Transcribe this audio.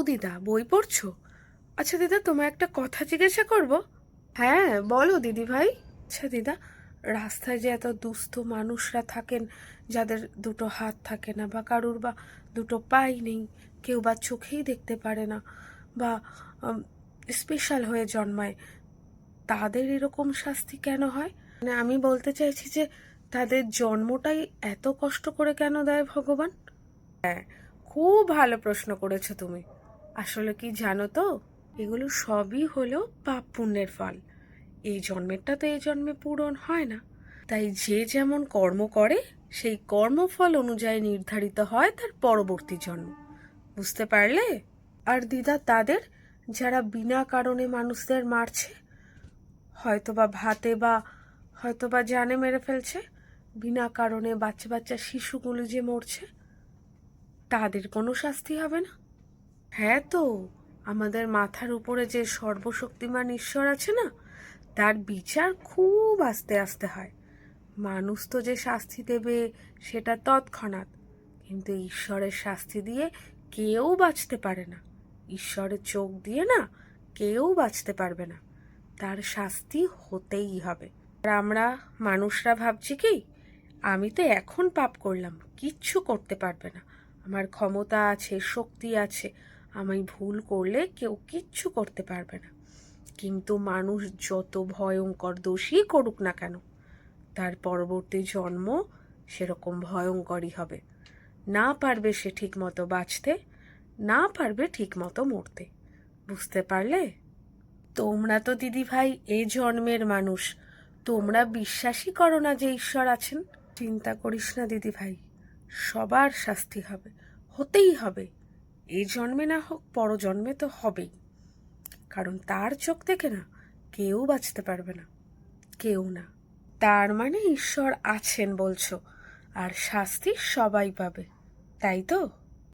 দিদা, বই পড়ছো? আচ্ছা দিদা, তোমায় একটা কথা জিজ্ঞাসা করব। হ্যাঁ বলো দিদি ভাই। আচ্ছা দিদা, রাস্তায় যে এত দুস্থ মানুষরা থাকেন, যাদের দুটো হাত থাকে না, বা কারুর বা দুটো পাই নেই, কেউ বা চোখেই দেখতে পারে না, বা স্পেশাল হয়ে জন্মায়, তাদের এরকম শাস্তি কেন হয়? মানে আমি বলতে চাইছি যে তাদের জন্মটাই এত কষ্ট করে কেন দেয় ভগবান? খুব ভালো প্রশ্ন করেছো তুমি। আসলে কি জানো তো, এগুলো সবই হলো পাপ পুণ্যের ফল। এই জন্মেরটা তো এই জন্মে পূরণ হয় না, তাই যে যেমন কর্ম করে সেই কর্মফল অনুযায়ী নির্ধারিত হয় তার পরবর্তী জন্ম। বুঝতে পারলে? আর দিদা, তাদের যারা বিনা কারণে মানুষদের মারছে, হয়তোবা ভাতে বা হয়তোবা জানে মেরে ফেলছে, বিনা কারণে বাচ্চা বাচ্চা শিশুগুলো যে মরছে, তাদের কোনো শাস্তি হবে না? হ্যাঁ তো, আমাদের মাথার উপরে যে সর্বশক্তিমান ঈশ্বর আছে না, তার বিচার খুব আস্তে আস্তে হয়। মানুষ তো যে শাস্তি দেবে সেটা তৎক্ষণাৎ, কিন্তু ঈশ্বরের শাস্তি দিয়ে কেউ বাঁচতে পারে না। ঈশ্বরের চোখ দিয়ে না কেউ বাঁচতে পারবে না, তার শাস্তি হতেই হবে। আর আমরা মানুষরা ভাবছি কি, আমি তো এখন পাপ করলাম, কিচ্ছু করতে পারবে না, আমার ক্ষমতা আছে, শক্তি আছে, আমি ভুল করলে কেউ কিচ্ছু করতে পারবে না। কিন্তু মানুষ যত ভয়ঙ্কর দোষী করুক না কেন, তার পরবর্তী জন্ম সেরকম ভয়ঙ্করই হবে। না পারবে সে ঠিক মতো বাঁচতে, না পারবে ঠিক মতো মরতে। বুঝতে পারলে? তোমরা তো দিদি ভাই এ জন্মের মানুষ, তোমরা বিশ্বাসই করো না যে ঈশ্বর আছেন। চিন্তা করিস না দিদি ভাই, সবার শাস্তি হবে, হতেই হবে। এই জন্মে না হোক পরজন্মে তো হবেই, কারণ তার চোখ থেকে না কেউ বাঁচতে পারবে না, কেউ না। তার মানে ঈশ্বর আছেন বলছো, আর শাস্তি সবাই পাবে, তাই তো?